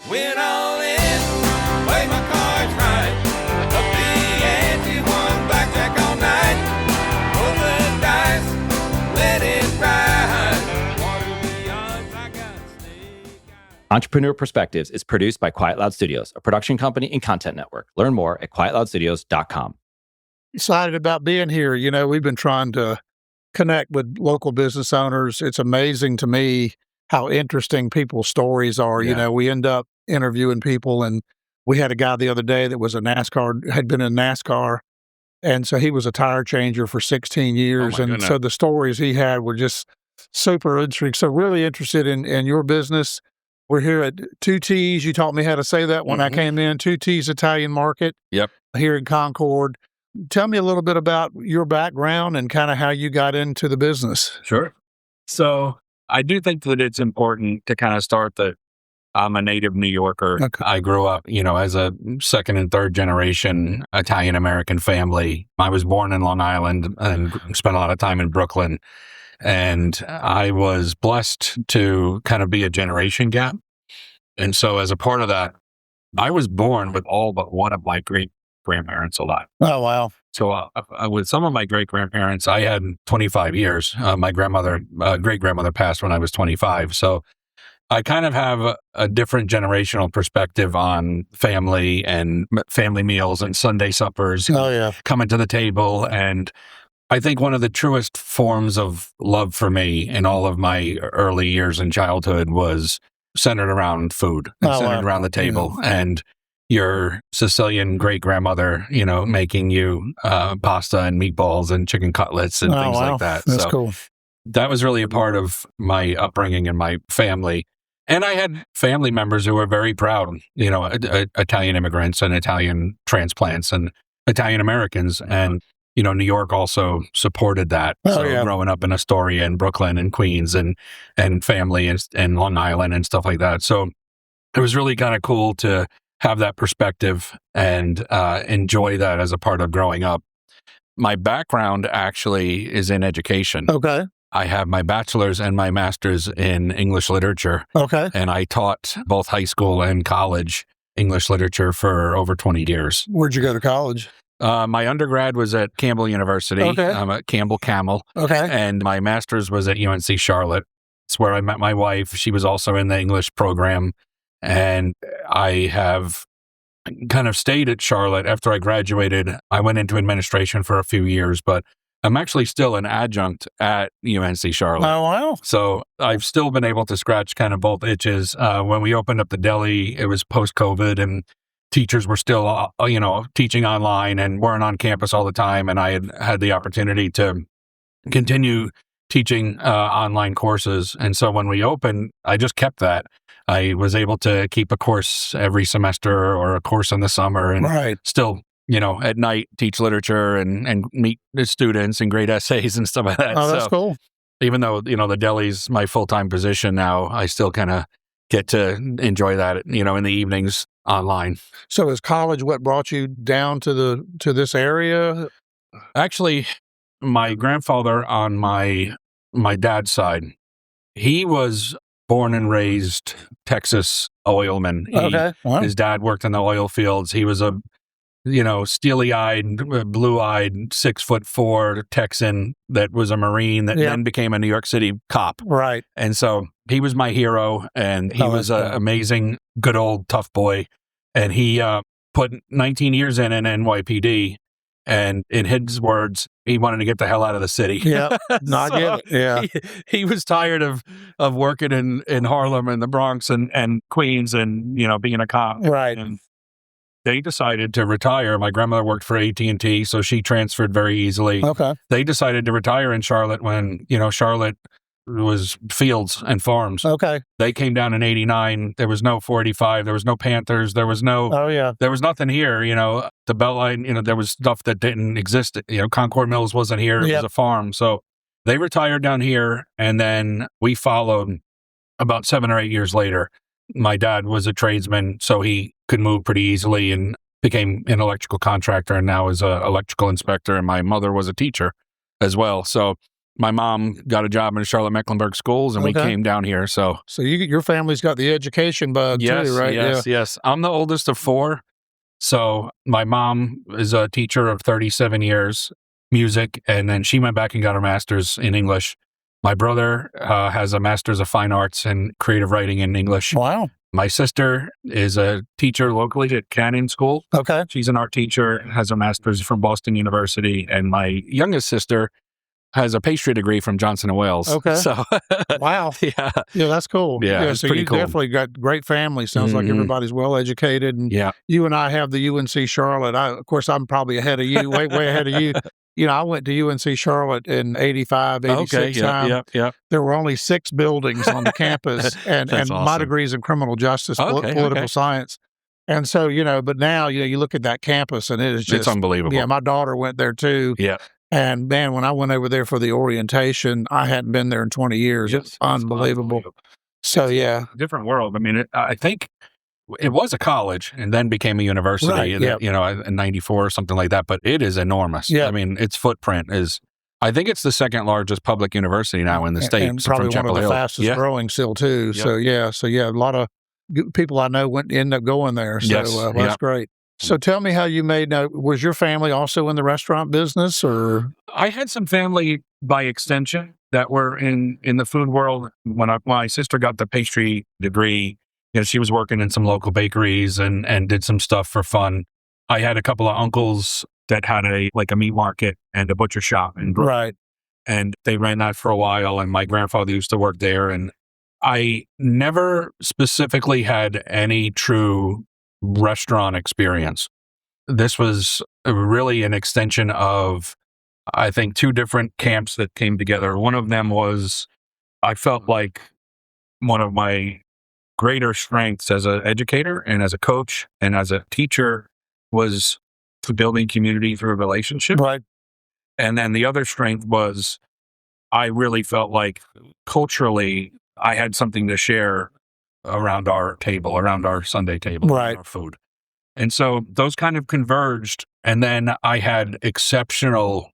Win all in, play my cards right. Up the ante, won blackjack all night. Roll the dice, let it ride. Water the odds, I got snake eyes. Entrepreneur Perspectives is produced by Quiet Loud Studios, a production company and content network. Learn more at quietloudstudios.com. Excited about being here. You know, we've been trying to connect with local business owners. It's amazing to me how interesting people's stories are. Yeah. You know, we end up interviewing people, and we had a guy the other day that was had been in NASCAR. And so he was a tire changer for 16 years. my And goodness. so the stories he had were just super interesting. So really interested in your business. We're here at Tutti's. You taught me how to say that when I came in. Tutti's Italian Market. Yep. Here in Concord. Tell me a little bit about your background and kind of how you got into the business. Sure. So I do think that it's important to kind of start that I'm a native New Yorker. Okay. I grew up, as a second and third generation Italian-American family. I was born in Long Island and spent a lot of time in Brooklyn. And I was blessed to kind of be a generation gap. And so as a part of that, I was born with all but one of my great-grandparents alive. Oh, wow. So with some of my great-grandparents, I had 25 years. My great-grandmother passed when I was 25. So I kind of have a different generational perspective on family and family meals and Sunday suppers Oh, yeah. coming to the table. And I think one of the truest forms of love for me in all of my early years in childhood was centered around food, and centered around the table. And your Sicilian great-grandmother, making you pasta and meatballs and chicken cutlets and things like that. That's So cool. that was really a part of my upbringing and my family. And I had family members who were very proud, Italian immigrants and Italian transplants and Italian Americans. And, New York also supported that. Growing up in Astoria and Brooklyn and Queens and family and Long Island and stuff like that. So it was really kind of cool to have that perspective and enjoy that as a part of growing up. My background actually is in education. Okay. I have my bachelor's and my master's in English literature. Okay. And I taught both high school and college English literature for over 20 years. Where'd you go to college? My undergrad was at Campbell University. Okay. I'm at Camel. Okay. And my master's was at UNC Charlotte. It's where I met my wife. She was also in the English program. And I have kind of stayed at Charlotte after I graduated. I went into administration for a few years, but I'm actually still an adjunct at UNC Charlotte. Oh, wow. So I've still been able to scratch kind of both itches. When we opened up the Deli, it was post-COVID and teachers were still, teaching online and weren't on campus all the time. And I had the opportunity to continue teaching online courses. And so when we opened, I just kept that. I was able to keep a course every semester or a course in the summer and still, at night teach literature and meet the students and grade essays and stuff like that. Oh, that's cool. Even though, the Deli's my full-time position now, I still kind of get to enjoy that, in the evenings online. So is college what brought you down to this area? Actually, my grandfather on my dad's side, he was born and raised Texas oilman. Okay. Wow. His dad worked in the oil fields. He was a, steely-eyed, blue-eyed, 6'4" Texan that was a Marine that then became a New York City cop. Right. And so he was my hero, and he was an amazing, good old tough boy. And he put 19 years in NYPD. And in his words, he wanted to get the hell out of the city. Yeah, I get it. Yeah. He was tired of working in Harlem and the Bronx and Queens and, being a cop. Right. And they decided to retire. My grandmother worked for AT&T, so she transferred very easily. Okay. They decided to retire in Charlotte when, Charlotte was fields and farms. Okay. They came down in 89. There was no 485. There was no Panthers. There was no... Oh, yeah. There was nothing here, the Beltline, there was stuff that didn't exist. Concord Mills wasn't here. It was a farm. So they retired down here, and then we followed about 7 or 8 years later. My dad was a tradesman, so he could move pretty easily and became an electrical contractor and now is an electrical inspector. And my mother was a teacher as well. So my mom got a job in Charlotte Mecklenburg schools, and we came down here. So your family's got the education bug too, right? Yes. I'm the oldest of four. So my mom is a teacher of 37 years, music, and then she went back and got her master's in English. My brother has a master's of fine arts and creative writing in English. Wow. My sister is a teacher locally at Canyon School. Okay. She's an art teacher, has a master's from Boston University. And my youngest sister has a pastry degree from Johnson & Wales. Okay. So, wow. Yeah, that's cool. Yeah, so pretty you cool. definitely got great family. Sounds like everybody's well educated. And you and I have the UNC Charlotte. Of course, I'm probably ahead of you, way ahead of you. I went to UNC Charlotte in 85, 86 time. There were only 6 buildings on the campus, and awesome. My degree's in criminal justice, political science. And so, but now, you look at that campus and it is just... It's unbelievable. Yeah, my daughter went there too. Yeah. And man, when I went over there for the orientation, I hadn't been there in 20 years. It's unbelievable. So, yeah. Different world. I mean, I think it was a college and then became a university, in 94 or something like that, but it is enormous. Yeah. I mean, its footprint is, I think it's the second largest public university now in the state. And probably one of the fastest growing still too. Yep. So, a lot of people I know end up going there. So that's great. So tell me how you made, was your family also in the restaurant business or? I had some family by extension that were in the food world. When my sister got the pastry degree, she was working in some local bakeries and did some stuff for fun. I had a couple of uncles that had a meat market and a butcher shop in Brooklyn. Right. And they ran that for a while, and my grandfather used to work there. And I never specifically had any true restaurant experience. This was really an extension of, I think, 2 different camps that came together. One of them was, I felt like one of my greater strengths as an educator and as a coach and as a teacher was building community through a relationship. Right. And then the other strength was I really felt like culturally I had something to share around our table, around our Sunday table, right. Our food. And so those kind of converged. And then I had exceptional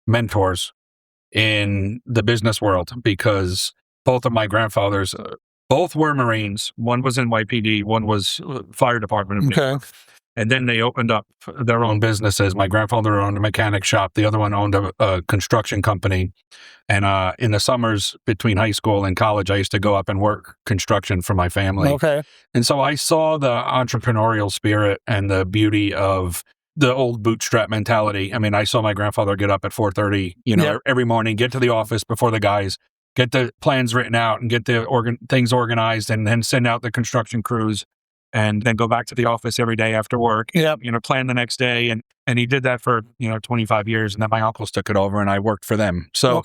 mentors in the business world because both of my grandfathers, both were Marines. One was in YPD, one was fire department. Okay. And then they opened up their own businesses. My grandfather owned a mechanic shop. The other one owned a construction company. And in the summers between high school and college, I used to go up and work construction for my family. Okay. And so I saw the entrepreneurial spirit and the beauty of the old bootstrap mentality. I mean, I saw my grandfather get up at 4:30, every morning, get to the office before the guys, get the plans written out and get the things organized, and then send out the construction crews. And then go back to the office every day after work, plan the next day. And he did that for, 25 years. And then my uncles took it over and I worked for them. So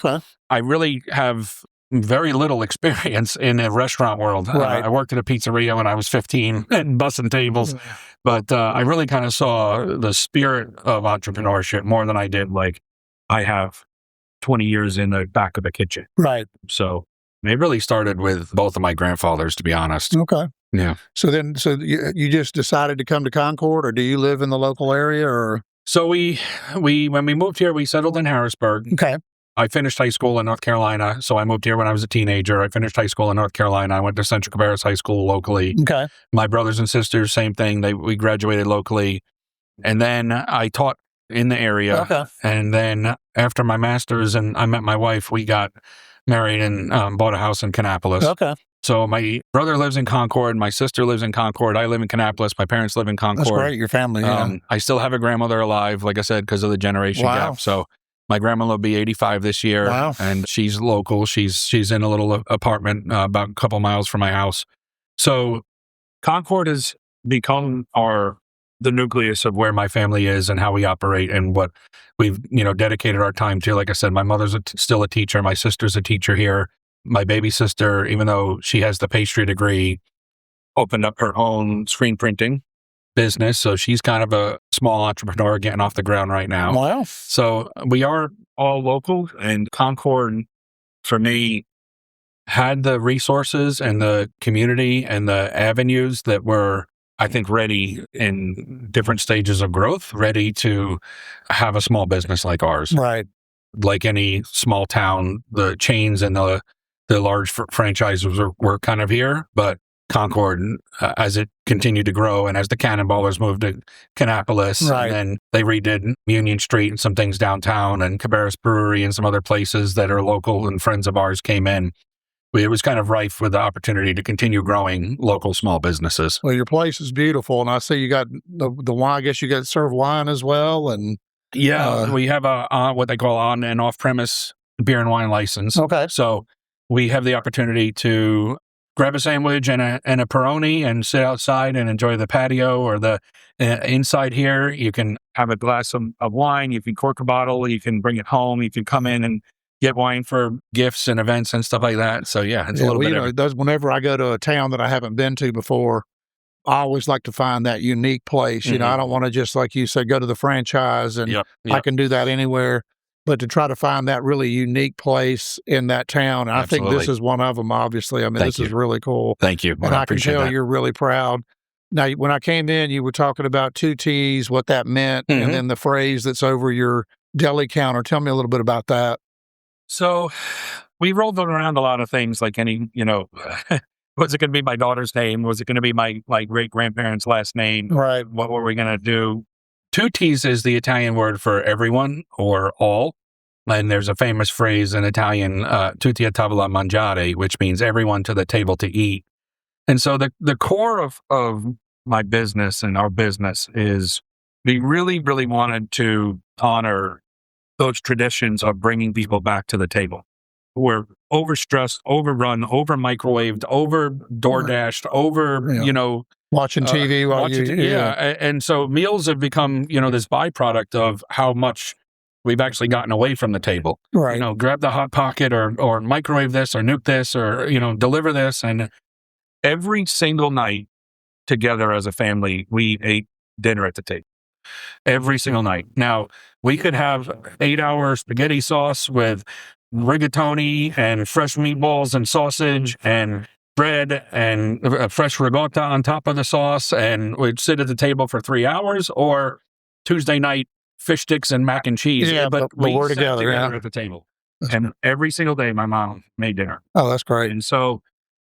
I really have very little experience in a restaurant world. Right. I worked at a pizzeria when I was 15 and bussing tables. But I really kind of saw the spirit of entrepreneurship more than I did. Like I have 20 years in the back of a kitchen. Right. So it really started with both of my grandfathers, to be honest. Okay. Yeah. So you just decided to come to Concord, or do you live in the local area, or? So we when we moved here, we settled in Harrisburg. Okay. I finished high school in North Carolina. So I moved here when I was a teenager. I finished high school in North Carolina. I went to Central Cabarrus High School locally. Okay. My brothers and sisters, same thing. We graduated locally. And then I taught in the area. Okay. And then after my master's and I met my wife, we got married and bought a house in Kannapolis. Okay. So my brother lives in Concord. My sister lives in Concord. I live in Kannapolis. My parents live in Concord. That's great. Your family. Yeah. I still have a grandmother alive, like I said, because of the generation gap. So my grandmother will be 85 this year. Wow. And she's local. She's in a little apartment about a couple miles from my house. So Concord has become the nucleus of where my family is and how we operate and what we've, dedicated our time to. Like I said, my mother's still a teacher. My sister's a teacher here. My baby sister, even though she has the pastry degree, opened up her own screen printing business. So she's kind of a small entrepreneur getting off the ground right now. Wow. So we are all local, and Concord, for me, had the resources and the community and the avenues that were, I think, ready in different stages of growth, ready to have a small business like ours. Right. like any small town, the chains and the large franchises were kind of here, but Concord, as it continued to grow and as the Cannonballers moved to Kannapolis, and then they redid Union Street and some things downtown, and Cabarrus Brewery and some other places that are local and friends of ours came in. It was kind of rife with the opportunity to continue growing local small businesses. Well, your place is beautiful, and I see you got the wine. I guess you got to serve wine as well, and we have a what they call on and off premise beer and wine license. Okay, so we have the opportunity to grab a sandwich and a Peroni and sit outside and enjoy the patio or the inside here. You can have a glass of wine. You can cork a bottle. You can bring it home. You can come in and get wine for gifts and events and stuff like that. So it's a little bit. Whenever I go to a town that I haven't been to before, I always like to find that unique place. You know, I don't want to just, like you said, go to the franchise and I can do that anywhere, but to try to find that really unique place in that town. And I think this is one of them, obviously. I mean, this is really cool. Thank you. And I can tell you're really proud. Now, when I came in, you were talking about Tutti's, what that meant, and then the phrase that's over your deli counter. Tell me a little bit about that. So we rolled around a lot of things, like any, was it going to be my daughter's name? Was it going to be my great-grandparents' last name? Right. What were we going to do? Tutti's is the Italian word for everyone or all. And there's a famous phrase in Italian, tutti a tavola mangiare, which means everyone to the table to eat. And so the core of my business and our business is we really, really wanted to honor those traditions of bringing people back to the table. We're overstressed, overrun, over microwaved, over DoorDashed, over, watching TV while And so meals have become, this byproduct of how much we've actually gotten away from the table. Right. Grab the Hot Pocket or microwave this or nuke this or, deliver this. And every single night together as a family, we ate dinner at the table. Every single night. Now, we could have 8-hour spaghetti sauce with rigatoni and fresh meatballs and sausage and bread and fresh ricotta on top of the sauce, and we'd sit at the table for 3 hours, or Tuesday night fish sticks and mac and cheese. Yeah, but we're together at the table. And every single day, my mom made dinner. Oh, that's great. And so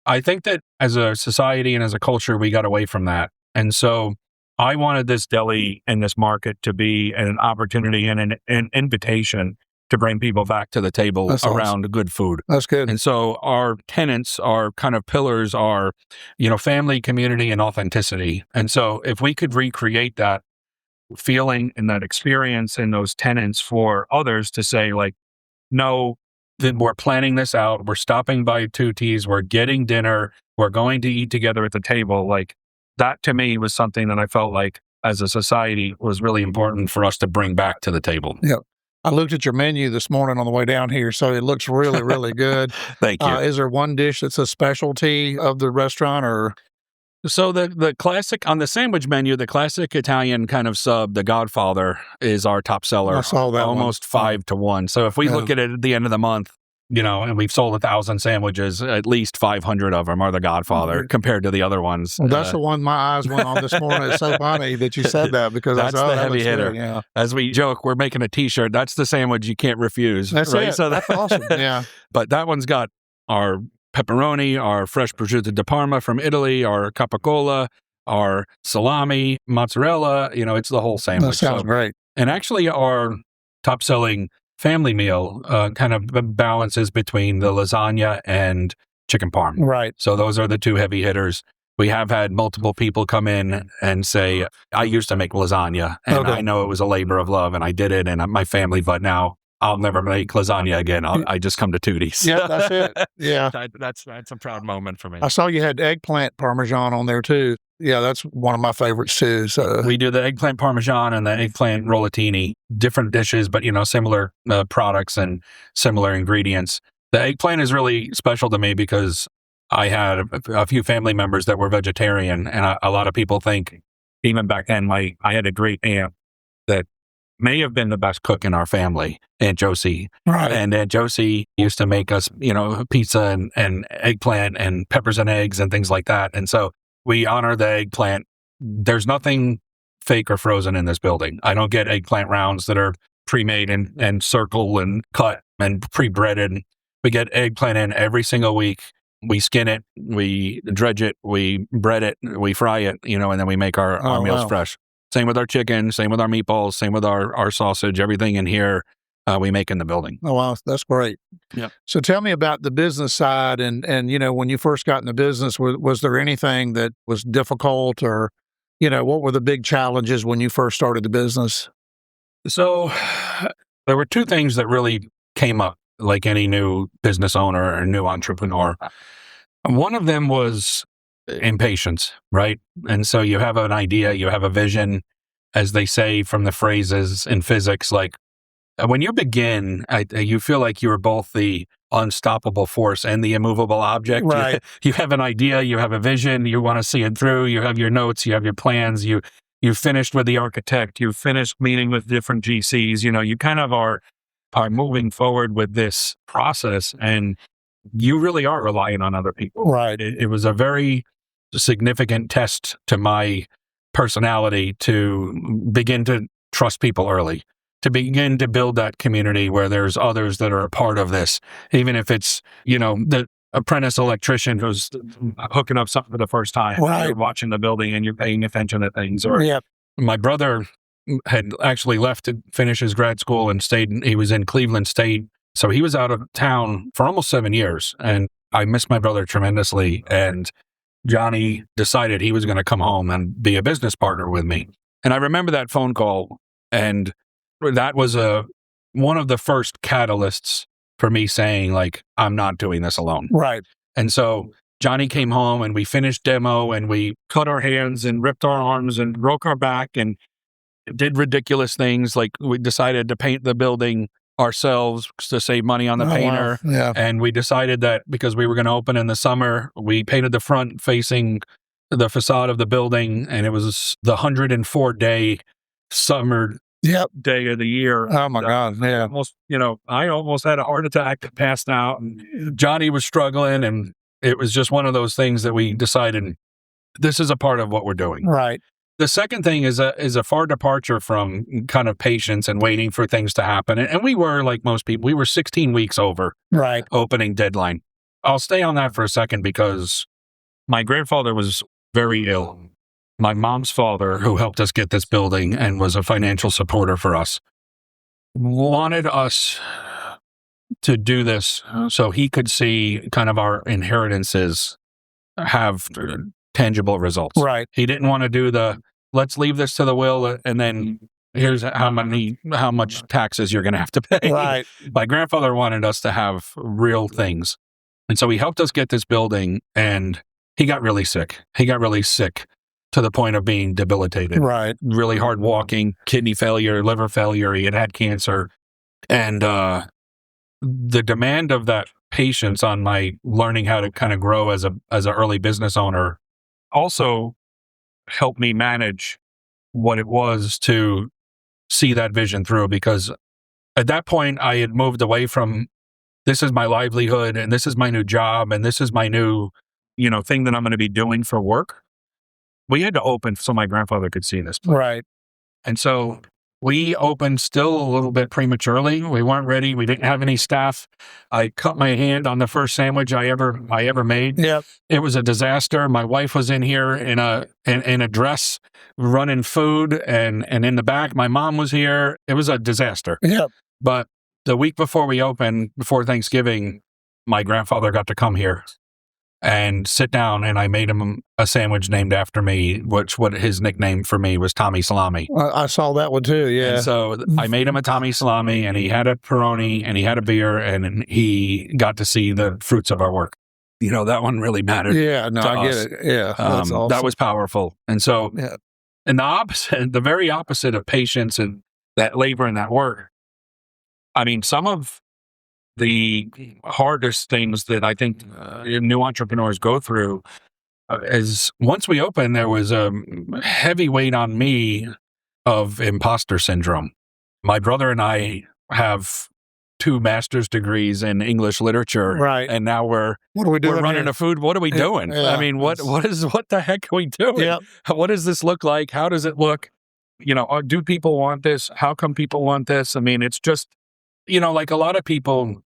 I think that as a society and as a culture, we got away from that. And so I wanted this deli and this market to be an opportunity and an invitation to bring people back to the table around good food. That's good. And so our tenets, our kind of pillars are, family, community, and authenticity. And so if we could recreate that feeling and that experience and those tenets for others to say, like, no, then we're planning this out. We're stopping by Tutti's. We're getting dinner. We're going to eat together at the table. Like, that to me was something that I felt like as a society was really important for us to bring back to the table. Yeah. I looked at your menu this morning on the way down here, so it looks really, really good. Thank you. Is there one dish that's a specialty of the restaurant, or? So the classic, on the sandwich menu, the classic Italian kind of sub, the Godfather, is our top seller. I saw that almost 5-1. So if we look at it at the end of the month, and we've sold 1,000 sandwiches, at least 500 of them are the Godfather compared to the other ones. Well, that's the one my eyes went on this morning. It's so funny that you said that, because that's the heavy hitter. Good, yeah. As we joke, we're making a T-shirt. That's the sandwich you can't refuse. That's right? it. So that's awesome. Yeah. But that one's got our pepperoni, our fresh prosciutto di Parma from Italy, our capicola, our salami, mozzarella. It's the whole sandwich. That sounds great. And actually, our top-selling family meal kind of balances between the lasagna and chicken parm. Right. So those are the two heavy hitters. We have had multiple people come in and say, I used to make lasagna, and I know it was a labor of love, and I did it, and my family, but now I'll never make lasagna again. I just come to Tutti's. Yeah, that's it. Yeah. That's a proud moment for me. I saw you had eggplant parmesan on there too. Yeah, that's one of my favorites too. So we do the eggplant parmesan and the eggplant rollatini, different dishes, but similar products and similar ingredients. The eggplant is really special to me because I had a few family members that were vegetarian, and a lot of people think, even back then, I had a great aunt that may have been the best cook in our family, Aunt Josie. Right. And Aunt Josie used to make us, pizza and eggplant and peppers and eggs and things like that. And so we honor the eggplant. There's nothing fake or frozen in this building. I don't get eggplant rounds that are pre-made and circle and cut and pre-breaded. We get eggplant in every single week. We skin it, we dredge it, we bread it, we fry it, and then we make our meals fresh. Same with our chicken, same with our meatballs, same with our sausage, everything in here we make in the building. Oh, wow. That's great. Yeah. So tell me about the business side and when you first got in the business, was there anything that was difficult or, what were the big challenges when you first started the business? So there were two things that really came up like any new business owner or new entrepreneur. One of them was impatience, right? And so you have an idea, you have a vision, as they say from the phrases in physics, like when you begin, you feel like you're both the unstoppable force and the immovable object. Right. You have an idea, you have a vision, you want to see it through, you have your notes, you have your plans, you finished with the architect, you finished meeting with different GCs, you kind of are moving forward with this process, and you really are relying on other people. Right. It was a very significant test to my personality to begin to trust people early, to begin to build that community where there's others that are a part of this, even if it's, the apprentice electrician who's hooking up something for the first time. Right. You're watching the building and you're paying attention to things. Or Yep. My brother had actually left to finish his grad school and he was in Cleveland State. So he was out of town for almost 7 years. And I missed my brother tremendously. And Johnny decided he was going to come home and be a business partner with me. And I remember that phone call. And that was one of the first catalysts for me saying, like, I'm not doing this alone. Right. And so Johnny came home and we finished demo and we cut our hands and ripped our arms and broke our back and did ridiculous things. Like we decided to paint the building ourselves to save money on the painter. Wow. Yeah. And we decided that because we were going to open in the summer, we painted the front facing the facade of the building. And it was the 104-day summer day of the year. Oh my God. Yeah. Almost, I almost had a heart attack and passed out. And Johnny was struggling. And it was just one of those things that we decided this is a part of what we're doing. Right. The second thing is a far departure from kind of patience and waiting for things to happen. And we were, like most people, we were 16 weeks over opening deadline. I'll stay on that for a second because my grandfather was very ill. My mom's father, who helped us get this building and was a financial supporter for us, wanted us to do this so he could see kind of our inheritances have tangible results. Right. He didn't want to do let's leave this to the will and then here's how much taxes you're going to have to pay. Right. My grandfather wanted us to have real things. And so he helped us get this building and he got really sick. He got really sick to the point of being debilitated. Right. Really hard walking, kidney failure, liver failure. He had cancer. And the demand of that patience on my learning how to kind of grow as an early business owner also helped me manage what it was to see that vision through, because at that point I had moved away from this is my livelihood and this is my new job and this is my new, thing that I'm going to be doing for work. We had to open so my grandfather could see this place. Right. And so we opened still a little bit prematurely. We weren't ready. We didn't have any staff. I cut my hand on the first sandwich I ever made. Yep. It was a disaster. My wife was in here in a dress running food, and in the back, my mom was here. It was a disaster. Yep. But the week before we opened, before Thanksgiving, my grandfather got to come here and sit down, and I made him a sandwich named after me, what his nickname for me was Tommy Salami. I saw that one too, yeah. And so I made him a Tommy Salami, and he had a Peroni, and he had a beer, and he got to see the fruits of our work. That one really mattered. Yeah, no, I get it. Yeah, that's awesome. That was powerful. And so, and the very opposite of patience and that labor and that work, I mean, some of the hardest things that I think new entrepreneurs go through is once we opened, there was a heavy weight on me of imposter syndrome. My brother and I have 2 master's degrees in English literature, right? And now we're running a food. What are we doing? Yeah. I mean, what the heck are we doing? Yep. What does this look like? How does it look? do people want this? How come people want this? I mean, it's just, like a lot of people,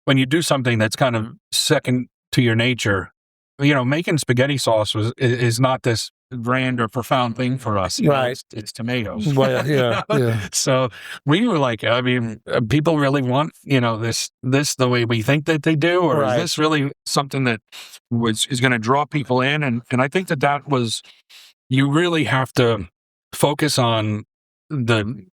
when you do something that's kind of second to your nature, making spaghetti sauce is not this grand or profound thing for us. Right. It's tomatoes. Well, yeah. So we were like, I mean, people really want, this the way we think that they do, or is this really something that is going to draw people in? And I think that was, you really have to focus on the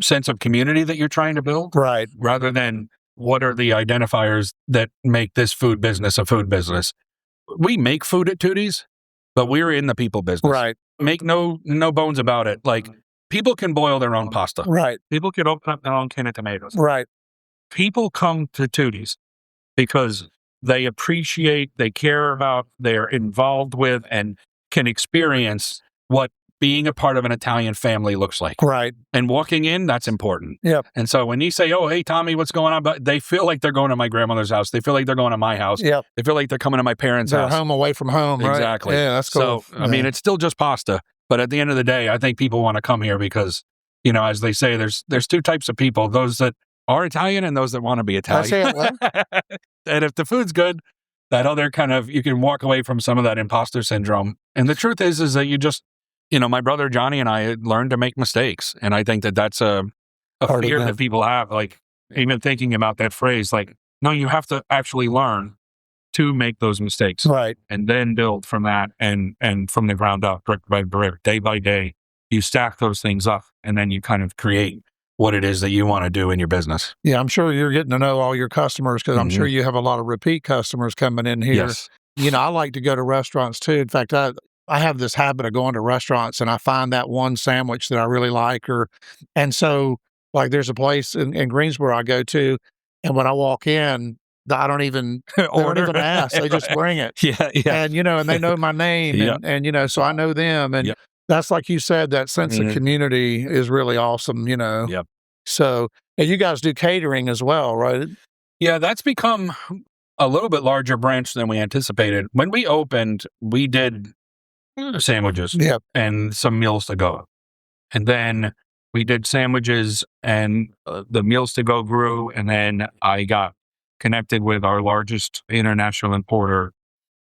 sense of community that you're trying to build, right? Rather than what are the identifiers that make this food business a food business. We make food at Tutti's, but we're in the people business. Right. Make no bones about it. Like, people can boil their own pasta. Right. People can open up their own can of tomatoes. Right. People come to Tutti's because they appreciate, they care about, they're involved with, and can experience what being a part of an Italian family looks like. Right. And walking in, that's important. Yep. And so when you say, oh, hey, Tommy, what's going on? But they feel like they're going to my grandmother's house. They feel like they're going to my house. Yep. They feel like they're coming to my parents' house. They're home away from home, right? Exactly. Yeah, that's cool. So, I mean, it's still just pasta. But at the end of the day, I think people want to come here because, as they say, there's two types of people, those that are Italian and those that want to be Italian. That's it. And if the food's good, that other kind of, you can walk away from some of that imposter syndrome. And the truth is that you just, my brother Johnny and I learned to make mistakes. And I think that that's a fear that people have, like, even thinking about that phrase, like, no, you have to actually learn to make those mistakes. Right. And then build from that and from the ground up, brick by brick, day by day. You stack those things up and then you kind of create what it is that you want to do in your business. Yeah, I'm sure you're getting to know all your customers because I'm sure you have a lot of repeat customers coming in here. Yes. I like to go to restaurants too. In fact, I have this habit of going to restaurants and I find that one sandwich that I really like, and so like there's a place in Greensboro I go to, and when I walk in, I don't even ask. They just bring it. Yeah. And and they know my name, and so I know them, and that's like you said, that sense of community is really awesome. Yep. So, and you guys do catering as well, right? Yeah, that's become a little bit larger branch than we anticipated. When we opened, we did sandwiches and some meals to go. And then we did sandwiches and the meals to go grew. And then I got connected with our largest international importer.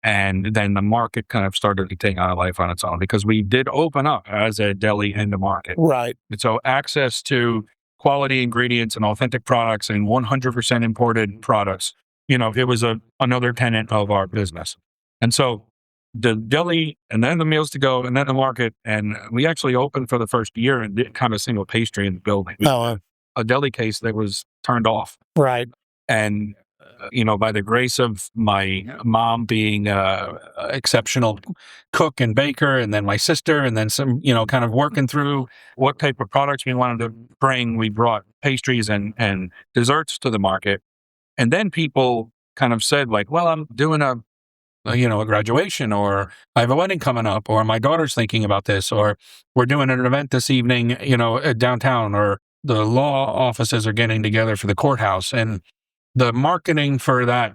And then the market kind of started to take on a life on its own because we did open up as a deli in the market. Right. And so access to quality ingredients and authentic products and 100% imported products, it was another tenet of our business. And so the deli and then the meals to go and then the market. And we actually opened for the first year and did kind of single pastry in the building. A deli case that was turned off. Right. And, by the grace of my mom being an exceptional cook and baker, and then my sister, and then some, kind of working through what type of products we wanted to bring, we brought pastries and desserts to the market. And then people kind of said, like, well, I'm doing a graduation, or I have a wedding coming up, or my daughter's thinking about this, or we're doing an event this evening, downtown, or the law offices are getting together for the courthouse. And the marketing for that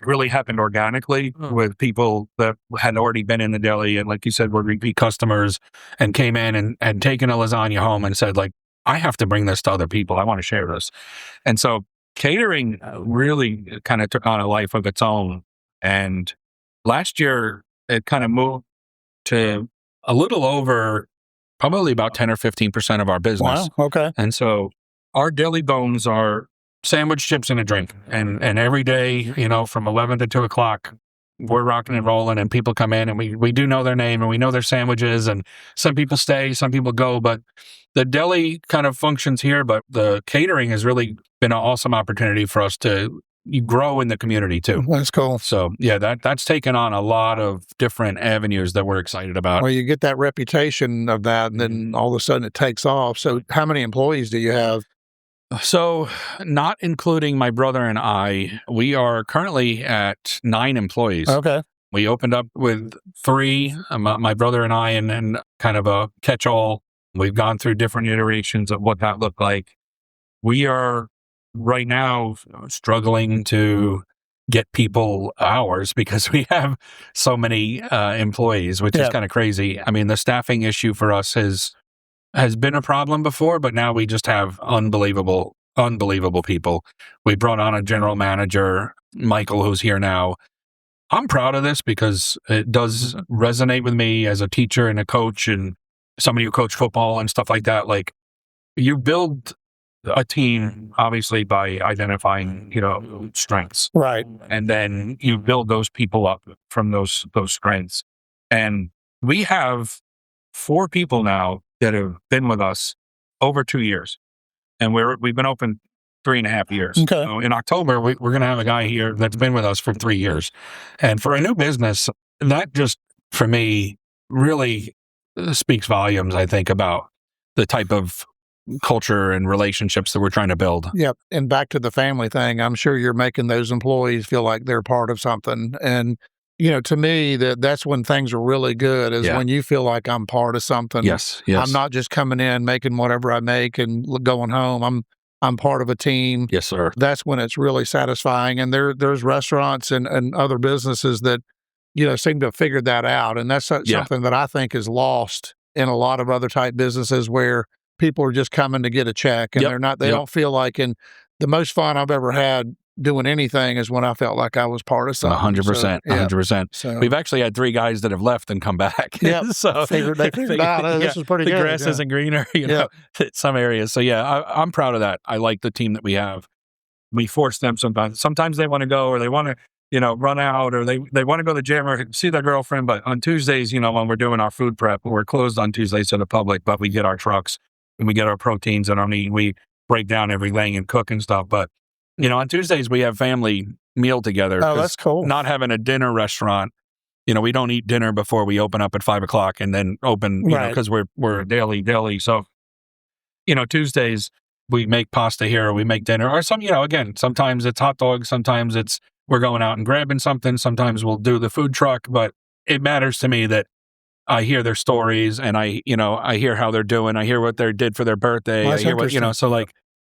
really happened organically with people that had already been in the deli. And like you said, were repeat customers and came in and taken a lasagna home and said, like, I have to bring this to other people. I want to share this. And so catering really kind of took on a life of its own. And last year, it kind of moved to a little over probably about 10 or 15% of our business. Wow. Okay. And so our deli bones are sandwich, chips, and a drink. And every day, from 11 to 2 o'clock, we're rocking and rolling, and people come in, and we do know their name, and we know their sandwiches, and some people stay, some people go. But the deli kind of functions here, but the catering has really been an awesome opportunity for us to grow in the community too. That's cool. So yeah, that's taken on a lot of different avenues that we're excited about. Well, you get that reputation of that, and then all of a sudden it takes off. So how many employees do you have? So not including my brother and I, we are currently at 9 employees. Okay. We opened up with 3, my brother and I, and kind of a catch-all. We've gone through different iterations of what that looked like. We are right now struggling to get people hours because we have so many employees, which is kind of crazy. I mean, the staffing issue for us has has been a problem before, but now we just have unbelievable people. We brought on a general manager, Michael, who's here now. I'm proud of this because it does resonate with me as a teacher and a coach and somebody who coached football and stuff like that. Like, you build a team, obviously, by identifying, strengths. Right. And then you build those people up from those strengths. And we have 4 people now that have been with us over 2 years. And we've been open 3.5 years. Okay. So in October, we're going to have a guy here that's been with us for 3 years. And for a new business, that just, for me, really speaks volumes, I think, about the type of culture and relationships that we're trying to build. Yep. And back to the family thing, I'm sure you're making those employees feel like they're part of something. And, to me, that's when things are really good, is when you feel like I'm part of something. Yes. I'm not just coming in, making whatever I make and going home. I'm part of a team. Yes, sir. That's when it's really satisfying. And there's restaurants and other businesses that, seem to have figured that out. And that's something that I think is lost in a lot of other type businesses where people are just coming to get a check and they don't feel like, and the most fun I've ever had doing anything is when I felt like I was part of something. 100%. 100%. So we've actually had 3 guys that have left and come back. Yeah. So they figured out, this is pretty the good. grass isn't greener, in some areas. So I'm proud of that. I like the team that we have. We force them sometimes. Sometimes they want to go, or they want to, run out, or they want to go to the gym or see their girlfriend. But on Tuesdays, when we're doing our food prep, we're closed on Tuesdays to the public, but we get our trucks and we get our proteins and our meat. We break down everything and cook and stuff. But on Tuesdays, we have family meal together. Oh, that's cool. Not having a dinner restaurant. We don't eat dinner before we open up at 5:00 and then open, because we're a daily deli. So, Tuesdays we make pasta here, or we make dinner, or again, sometimes it's hot dogs, sometimes it's we're going out and grabbing something, sometimes we'll do the food truck. But it matters to me that I hear their stories and I hear how they're doing. I hear what they did for their birthday. Well, I hear what, so like,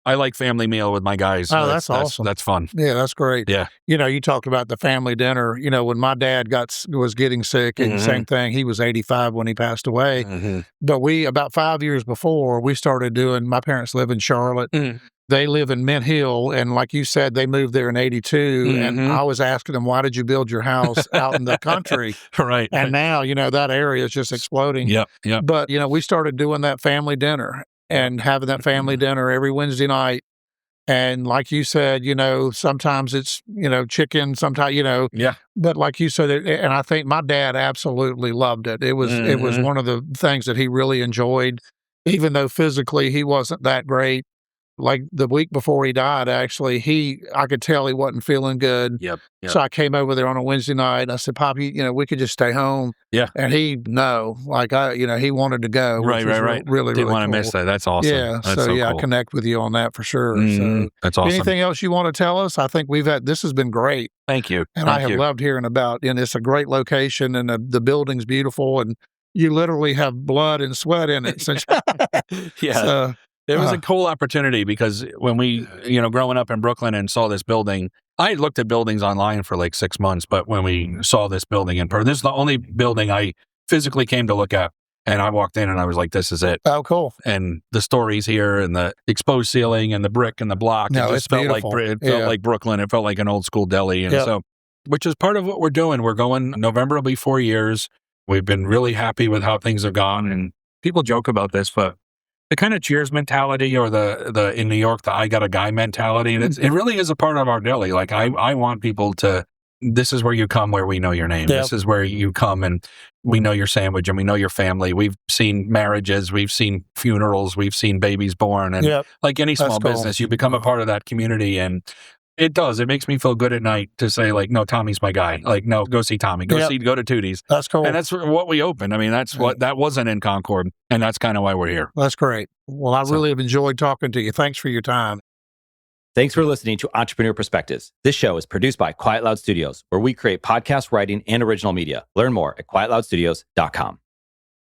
I like family meal with my guys. Oh, that's awesome. That's fun. Yeah, that's great. Yeah. You talked about the family dinner. When my dad was getting sick, and same thing, he was 85 when he passed away. Mm-hmm. But about 5 years before, we started doing, my parents live in Charlotte. They live in Mint Hill. And like you said, they moved there in 82. And I was asking them, why did you build your house out in the country? Right. And now, that area is just exploding. Yep. But, we started doing that family dinner and having that family dinner every Wednesday night. And like you said, sometimes it's, chicken, sometimes, but like you said, and I think my dad absolutely loved it. It was one of the things that he really enjoyed, even though physically he wasn't that great. Like the week before he died, actually, I could tell he wasn't feeling good. Yep. So I came over there on a Wednesday night and I said, Poppy, we could just stay home. Yeah. And he wanted to go. Right. Really, Didn't really want to cool. miss that. That's awesome. Yeah. That's so cool. I connect with you on that for sure. So that's awesome. anything else you want to tell us? I think this has been great. Thank you. And I have loved hearing about, and it's a great location and the building's beautiful and you literally have blood and sweat in it. Yeah. It was a cool opportunity because when we, growing up in Brooklyn and saw this building, I had looked at buildings online for like 6 months, but when we saw this building in person, this is the only building I physically came to look at. And I walked in and I was like, this is it. Oh, cool. And the stories here and the exposed ceiling and the brick and the block. No, it just felt like Brooklyn. It felt like an old school deli. And so, which is part of what we're doing. We're going, November will be 4 years. We've been really happy with how things have gone. And people joke about this, but the kind of Cheers mentality or the in New York, the I got a guy mentality, it really is a part of our deli. Like I want people to, this is where you come where we know your name. Yep. This is where you come and we know your sandwich and we know your family. We've seen marriages, we've seen funerals, we've seen babies born. And like any small business, you become a part of that community. And it makes me feel good at night to say like, no, Tommy's my guy. Like, no, go see Tommy, go to Tutti's. That's cool. And that's what we opened. I mean, that wasn't in Concord. And that's kind of why we're here. That's great. Well, I really have enjoyed talking to you. Thanks for your time. Thanks for listening to Entrepreneur Perspectives. This show is produced by Quiet Loud Studios, where we create podcast writing and original media. Learn more at quietloudstudios.com.